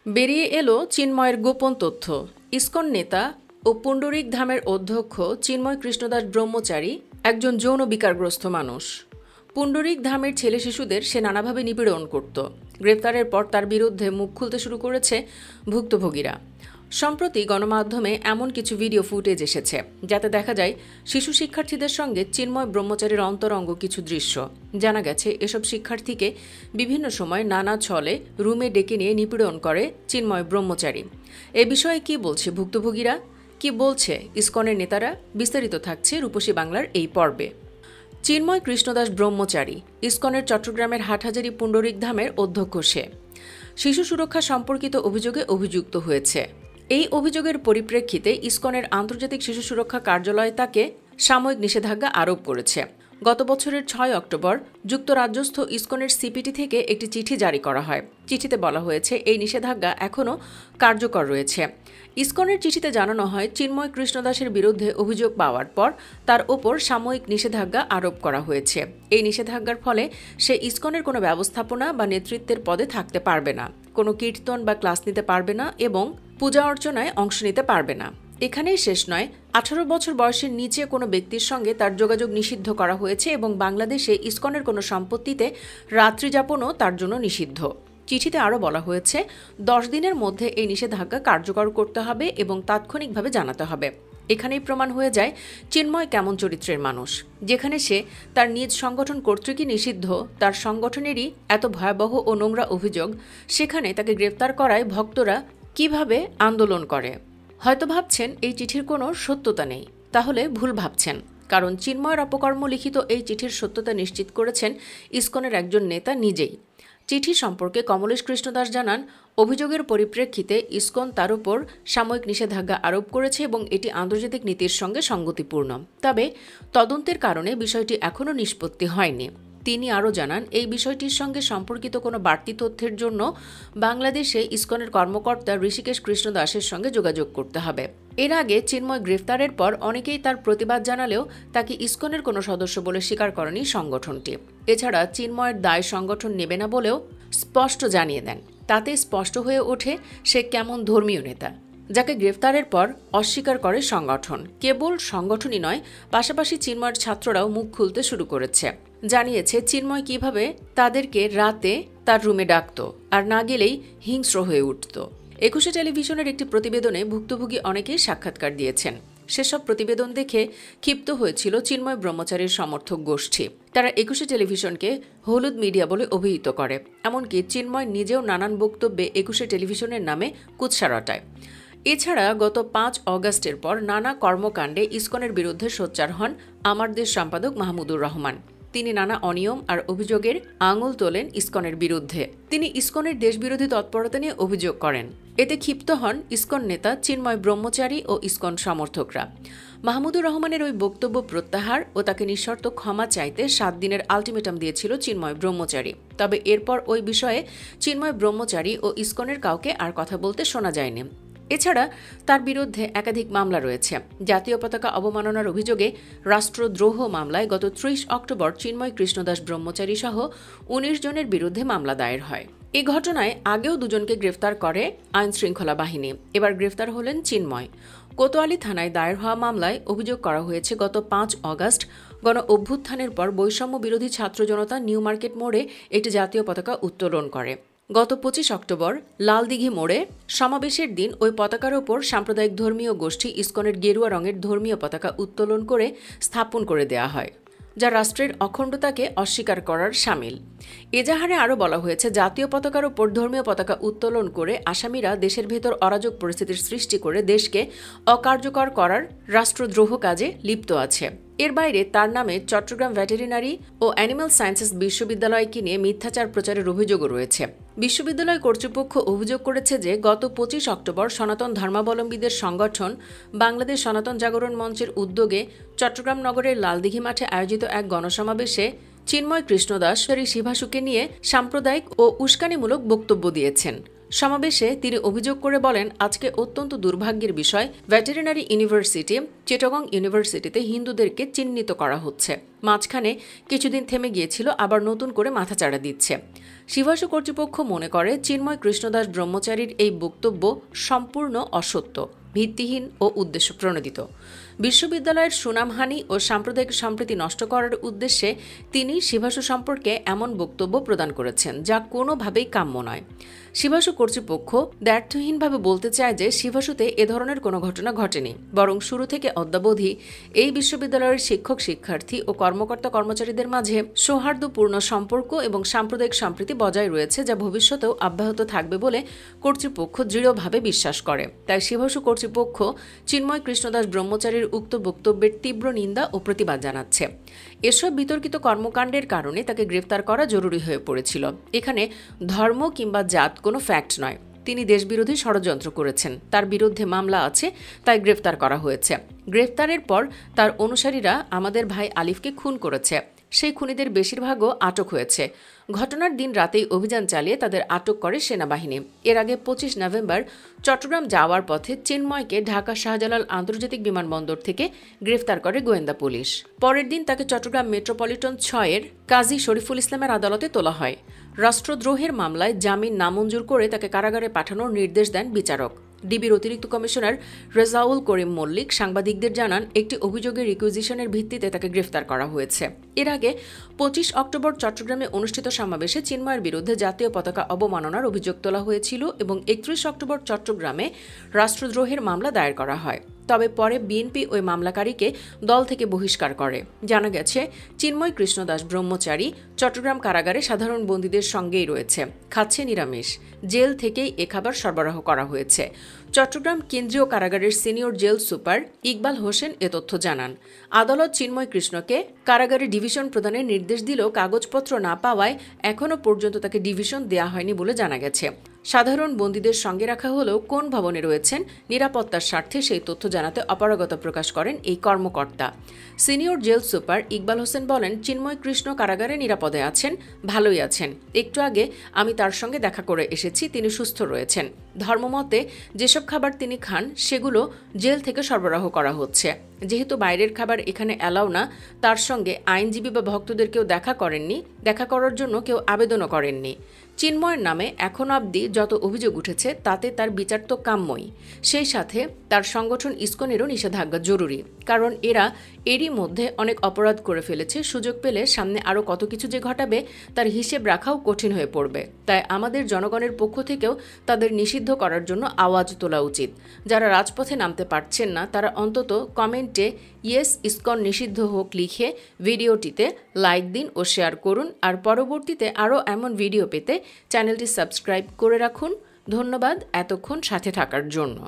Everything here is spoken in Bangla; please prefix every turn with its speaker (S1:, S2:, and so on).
S1: বেরিয়ে এলো চিন্ময়ের গোপন তথ্য। ইসকন নেতা ও পুণ্ডরিক ধামের অধ্যক্ষ চিন্ময় কৃষ্ণদাস ব্রহ্মচারী একজন যৌন বিকারগ্রস্ত মানুষ। পুণ্ডরিক ধামের ছেলে শিশুদের সে নানাভাবে নিপীড়ন করত। গ্রেপ্তারের পর তার বিরুদ্ধে মুখ খুলতে শুরু করেছে ভুক্তভোগীরা। সম্প্রতি গণমাধ্যমে এমন কিছু ভিডিও ফুটেজ এসেছে যাতে দেখা যায় শিশু শিক্ষার্থীদের সঙ্গে চিন্ময় ব্রহ্মচারীর অন্তরঙ্গ কিছু দৃশ্য। জানা গেছে এসব শিক্ষার্থীকে বিভিন্ন সময় নানা ছলে রুমে ডেকে নিয়ে নিপীড়ন করে চিন্ময় ব্রহ্মচারী। এ বিষয়ে কি বলছে ভুক্তভোগীরা, কি বলছে ইসকনের নেতারা, বিস্তারিত থাকছে রূপসী বাংলার এই পর্বে। চিন্ময় কৃষ্ণদাস ব্রহ্মচারী ইসকনের চট্টগ্রামের হাটহাজারী পুণ্ডরিক ধামের অধ্যক্ষ। সে শিশু সুরক্ষা সম্পর্কিত অভিযোগে অভিযুক্ত হয়েছে। এই অভিযোগের পরিপ্রেক্ষিতে ইসকনের আন্তর্জাতিক শিশু সুরক্ষা কার্যালয় তাকে সাময়িক নিষেধাজ্ঞা আরোপ করেছে। গত বছরের ৬ অক্টোবর যুক্তরাজ্যস্থ ইসকনের সিপিটি থেকে একটি চিঠি জারি করা হয়। চিঠিতে বলা হয়েছে এই নিষেধাজ্ঞা এখনও কার্যকর রয়েছে। ইসকনের চিঠিতে জানানো হয়, চিন্ময় কৃষ্ণদাসের বিরুদ্ধে অভিযোগ পাওয়ার পর তার ওপর সাময়িক নিষেধাজ্ঞা আরোপ করা হয়েছে। এই নিষেধাজ্ঞার ফলে সে ইসকনের কোনো ব্যবস্থাপনা বা নেতৃত্বের পদে থাকতে পারবে না, কোনো কীর্তন বা ক্লাস নিতে পারবে না এবং পূজা অর্চনায় অংশ নিতে পারবে না। এখানেই শেষ নয়, 18 বছর বয়সের নিচে কোনো ব্যক্তির সঙ্গে তার যোগাযোগ নিষিদ্ধ করা হয়েছে এবং বাংলাদেশে ইসকনের কোনো সম্পত্তিতে রাত্রিযাপনও তার জন্য নিষিদ্ধ। চিঠিতে আরও বলা হয়েছে 10 দিনের মধ্যে এই নিষেধাজ্ঞা কার্যকর করতে হবে এবং তাৎক্ষণিকভাবে জানাতে হবে। এখানেই প্রমাণ হয়ে যায় চিন্ময় কেমন চরিত্রের মানুষ। যেখানে সে তার নিজ সংগঠন কর্তৃকই নিষিদ্ধ, তার সংগঠনেরই এত ভয়াবহ ও নোংরা অভিযোগ, সেখানে তাকে গ্রেপ্তার করায় ভক্তরা কিভাবে আন্দোলন করে। হয়তো ভাবছেন এই চিঠির কোনো সত্যতা নেই, তাহলে ভুল ভাবছেন, কারণ চিন্ময়ের অপকর্ম লিখিত এই চিঠির সত্যতা নিশ্চিত করেছেন ইসকনের একজন নেতা নিজেই। চিঠি সম্পর্কে কমলেশ কৃষ্ণদাস জানান, অভিযোগের পরিপ্রেক্ষিতে ইসকন তার উপর সাময়িক নিষেধাজ্ঞা আরোপ করেছে এবং এটি আন্তর্জাতিক নীতির সঙ্গে সঙ্গতিপূর্ণ। তবে তদন্তের কারণে বিষয়টি এখনও নিষ্পত্তি হয়নি। তিনি আরও জানান, এই বিষয়টির সঙ্গে সম্পর্কিত কোনো বাড়তি তথ্যের জন্য বাংলাদেশে ইসকনের কর্মকর্তা ঋষিকেশ কৃষ্ণ দাসের সঙ্গে যোগাযোগ করতে হবে। এর আগে চিন্ময় গ্রেফতারের পর অনেকেই তার প্রতিবাদ জানালেও তাকে ইসকনের কোনো সদস্য বলে স্বীকার করেনি সংগঠনটি। এছাড়া চিন্ময়ের দায় সংগঠন নেবে না বলেও স্পষ্ট জানিয়ে দেন। তাতে স্পষ্ট হয়ে ওঠে সে কেমন ধর্মীয় নেতা, যাকে গ্রেফতারের পর অস্বীকার করে সংগঠন। কেবল সংগঠনই নয়, পাশাপাশি চিন্ময়ের ছাত্ররাও মুখ খুলতে শুরু করেছে। জানিয়েছে চিন্ময় কিভাবে তাদেরকে রাতে তার রুমে ডাকত আর না গেলেই হিংস্র হয়ে উঠত। 21 টেলিভিশনের একটি প্রতিবেদনে ভুক্তভোগী অনেকেই সাক্ষাৎকার দিয়েছেন। সেসব প্রতিবেদন দেখে ক্ষিপ্ত হয়েছিল চিন্ময় ব্রহ্মচারীর সমর্থক গোষ্ঠী। তারা 21 টেলিভিশনকে হলুদ মিডিয়া বলে অভিহিত করে। এমনকি চিন্ময় নিজেও নানান বক্তব্যে 21 টেলিভিশনের নামে কুৎসা রটায়। এছাড়া গত 5 অগাস্টের পর নানা কর্মকাণ্ডে ইসকনের বিরুদ্ধে সোচ্চার হন আমার দেশ সম্পাদক মাহমুদুর রহমান। তিনি নানা অনিয়ম আর অভিযোগের আঙুল তোলেন ইসকনের বিরুদ্ধে। তিনি ইসকনের দেশবিরোধী তৎপরতা নিয়ে অভিযোগ করেন। এতে ক্ষিপ্ত হন ইসকন নেতা চিন্ময় ব্রহ্মচারী ও ইসকন সমর্থকরা। মাহমুদুর রহমানের ওই বক্তব্য প্রত্যাহার ও তাকে নিঃশর্ত ক্ষমা চাইতে 7 দিনের আলটিমেটাম দিয়েছিল চিন্ময় ব্রহ্মচারী। তবে এরপর ওই বিষয়ে চিন্ময় ব্রহ্মচারী ও ইসকনের কাউকে আর কথা বলতে শোনা যায়নি। এছাড়া তার বিরুদ্ধে একাধিক মামলা রয়েছে। জাতীয় পতাকা অবমাননার অভিযোগে রাষ্ট্রদ্রোহ মামলায় গত 30 অক্টোবর চিন্ময় কৃষ্ণদাস ব্রহ্মচারী সহ 19 জনের বিরুদ্ধে মামলা দায়ের হয়। এই ঘটনায় আগেও 2 জনকে গ্রেফতার করে আইন শৃঙ্খলা বাহিনী। এবার গ্রেফতার হলেন চিন্ময়। কোতোয়ালি থানায় দায়ের হওয়া মামলায় অভিযোগ করা হয়েছে, গত 5 অগাস্ট গণ অভ্যুত্থানের পর বৈষম্য বিরোধী ছাত্র জনতা নিউ মার্কেট মোড়ে একটি জাতীয় পতাকা উত্তোলন করে। গত 25 অক্টোবর লালদিঘি মোড়ে সমাবেশের দিন ওই পতাকার ওপর সাম্প্রদায়িক ধর্মীয় গোষ্ঠী ইসকনের গেরুয়া রঙের ধর্মীয় পতাকা উত্তোলন করে স্থাপন করে দেয়া হয়, যা রাষ্ট্রের অখণ্ডতাকে অস্বীকার করার শামিল। এজাহারে আরও বলা হয়েছে, জাতীয় পতাকার ওপর ধর্মীয় পতাকা উত্তোলন করে আসামিরা দেশের ভেতর অরাজক পরিস্থিতির সৃষ্টি করে দেশকে অকার্যকর করার রাষ্ট্রদ্রোহ কাজে লিপ্ত আছে। এর বাইরে তার নামে চট্টগ্রাম ভেটেরিনারি ও অ্যানিম্যাল সায়েন্সেস বিশ্ববিদ্যালয়কে নিয়ে মিথ্যাচার প্রচারের অভিযোগও রয়েছে। বিশ্ববিদ্যালয় কর্তৃপক্ষ অভিযোগ করেছে যে গত 25 অক্টোবর সনাতন ধর্মাবলম্বীদের সংগঠন বাংলাদেশ সনাতন জাগরণ মঞ্চের উদ্যোগে চট্টগ্রাম নগরের লালদিঘি মাঠে আয়োজিত এক গণসমাবেশে চিন্ময় কৃষ্ণদাস শিভাশুকে নিয়ে সাম্প্রদায়িক ও উস্কানিমূলক বক্তব্য দিয়েছেন। সমাবেশে তিনি অভিযোগ করে বলেন, আজকে অত্যন্ত দুর্ভাগ্যের বিষয়, ভেটেরিনারি ইউনিভার্সিটি, চিটাগং ইউনিভার্সিটিতে হিন্দুদেরকে চিহ্নিত করা হচ্ছে। মাঝখানে কিছুদিন থেমে গিয়েছিল, আবার নতুন করে মাথাচাড়া দিচ্ছে। শিবাসু কর্তৃপক্ষ মনে করে চিন্ময় কৃষ্ণদাস ব্রহ্মচারীর এই বক্তব্য সম্পূর্ণ অসত্য, ভিত্তিহীন ও উদ্দেশ্য প্রণোদিত। বিশ্ববিদ্যালয়ের সুনামহানি ও সাম্প্রদায়িক সম্প্রীতি নষ্ট করার উদ্দেশ্যে তিনি শিবাসু সম্পর্কে এমন বক্তব্য প্রদান করেছেন যা কোনোভাবেই কাম্য নয়। শিবাসু কর্তৃপক্ষ দ্ব্যর্থহীনভাবে বলতে চায় যে শিবাসুতে এ ধরনের কোনো ঘটনা ঘটেনি, বরং শুরু থেকে অদ্যাবধি এই বিশ্ববিদ্যালয়ের শিক্ষক শিক্ষার্থী ও কর্মকর্তা কর্মচারীদের মাঝে সৌহার্দ্যপূর্ণ সম্পর্ক এবং সাম্প্রদায়িক সম্প্রীতি বজায় রয়েছে, যা ভবিষ্যতেও অব্যাহত থাকবে বলে কর্তৃপক্ষ দৃঢ়ভাবে বিশ্বাস করে। তাই শিবাসু কর্তৃপক্ষ চিন্ময় কৃষ্ণদাস ব্রহ্মচারীর উক্ত বক্তব্যের তীব্র নিন্দা ও প্রতিবাদ জানাচ্ছে। এসব বিতর্কিত কর্মকাণ্ডের কারণে তাকে গ্রেফতার করা জরুরি হয়ে পড়েছিল। এখানে ধর্ম কিংবা জাত কোনো ফ্যাক্ট নয়। তিনি দেশবিরোধী ষড়যন্ত্র করেছেন, তার বিরুদ্ধে মামলা আছে, তাই গ্রেফতার করা হয়েছে। গ্রেফতারের পর তার অনুসারীরা আমাদের ভাই আলিফকে খুন করেছে। সেই খুনিদের বেশিরভাগও আটক হয়েছে। ঘটনার দিন রাতেই অভিযান চালিয়ে তাদের আটক করে সেনাবাহিনী। এর আগে 25 নভেম্বর চট্টগ্রাম যাওয়ার পথে চিন্ময়কে ঢাকা শাহজালাল আন্তর্জাতিক বিমানবন্দর থেকে গ্রেফতার করে গোয়েন্দা পুলিশ। পরের দিন তাকে চট্টগ্রাম মেট্রোপলিটন 6-এর কাজী শরীফুল ইসলামের আদালতে তোলা হয়। রাষ্ট্রদ্রোহের মামলায় জামিন নামঞ্জুর করে তাকে কারাগারে পাঠানোর নির্দেশ দেন বিচারক। ডিবির অতিরিক্ত কমিশনার রেজাউল করিম মল্লিক সাংবাদিকদের জানান, একটি অভিযোগের রিকুইজিশনের ভিত্তিতে তাকে গ্রেফতার করা হয়েছে। এর আগে 25 অক্টোবর চট্টগ্রামে অনুষ্ঠিত সমাবেশে চিন্ময়ের বিরুদ্ধে জাতীয় পতাকা অবমাননার অভিযোগ তোলা হয়েছিল এবং 31 অক্টোবর চট্টগ্রামে রাষ্ট্রদ্রোহের মামলা দায়ের করা হয়। তবে পরে বিএনপি ওই মামলাকারীকে দল থেকে বহিষ্কার করে। জানা গেছে, চিন্ময় কৃষ্ণদাস ব্রহ্মচারী চট্টগ্রাম কারাগারে সাধারণ বন্দীদের সঙ্গেই রয়েছে, খাচ্ছে নিরামিষ। জেল থেকেই এ খাবার সরবরাহ করা হয়েছে। চট্টগ্রাম কেন্দ্রীয় কারাগারের senior jail super Iqbal Hossain এ তথ্য জানান। আদালত চিন্ময় কৃষ্ণকে কারাগারে ডিভিশন প্রদানের নির্দেশ দিলেও কাগজপত্র না পাওয়ায় এখনও পর্যন্ত তাকে ডিভিশন দেওয়া হয়নি বলে জানা গেছে। সাধারণ বন্দীদের সঙ্গে রাখা হলেও কোন ভবনে রয়েছেন নিরাপত্তার স্বার্থে সেই তথ্য জানাতে অপারগতা প্রকাশ করেন এই কর্মকর্তা। Senior jail super Iqbal Hossain বলেন, চিন্ময় কৃষ্ণ কারাগারে নিরাপদে আছেন, ভালোই আছেন। একটু আগে আমি তার সঙ্গে দেখা করে এসেছি, তিনি সুস্থ রয়েছেন। ধর্মমতে যেসব খাবার তিনি খান সেগুলো জেল থেকে সরবরাহ করা হচ্ছে। যেহেতু বাইরের খাবার এখানে অ্যালাউ না, তার সঙ্গে আইনজীবী বা ভক্তদের কেউ দেখা করেননি, দেখা করার জন্য কেউ আবেদনও করেননি। চিন্ময়ের নামে এখন অবধি যত অভিযোগ উঠেছে তাতে তার বিচার তো কাম্যই। সেই সাথে তার সংগঠন ইসকনেরও নিষেধাজ্ঞা জরুরি, কারণ এরা এরই মধ্যে অনেক অপরাধ করে ফেলেছে। সুযোগ পেলে সামনে আরও কত কিছু যে ঘটাবে তার হিসেব রাখাও কঠিন হয়ে পড়বে। তাই আমাদের জনগণের পক্ষ থেকেও তাদের নিষিদ্ধ করার জন্য আওয়াজ তোলা উচিত। যারা রাজপথে নামতে পারছেন না তারা অন্তত কমেন্টে ইয়েস ইসকন নিষিদ্ধ হোক লিখে ভিডিওটিতে লাইক দিন ও শেয়ার করুন। আর পরবর্তীতে আরও এমন ভিডিও পেতে চ্যানেলটি সাবস্ক্রাইব করে রাখুন। ধন্যবাদ এতক্ষণ সাথে থাকার জন্য।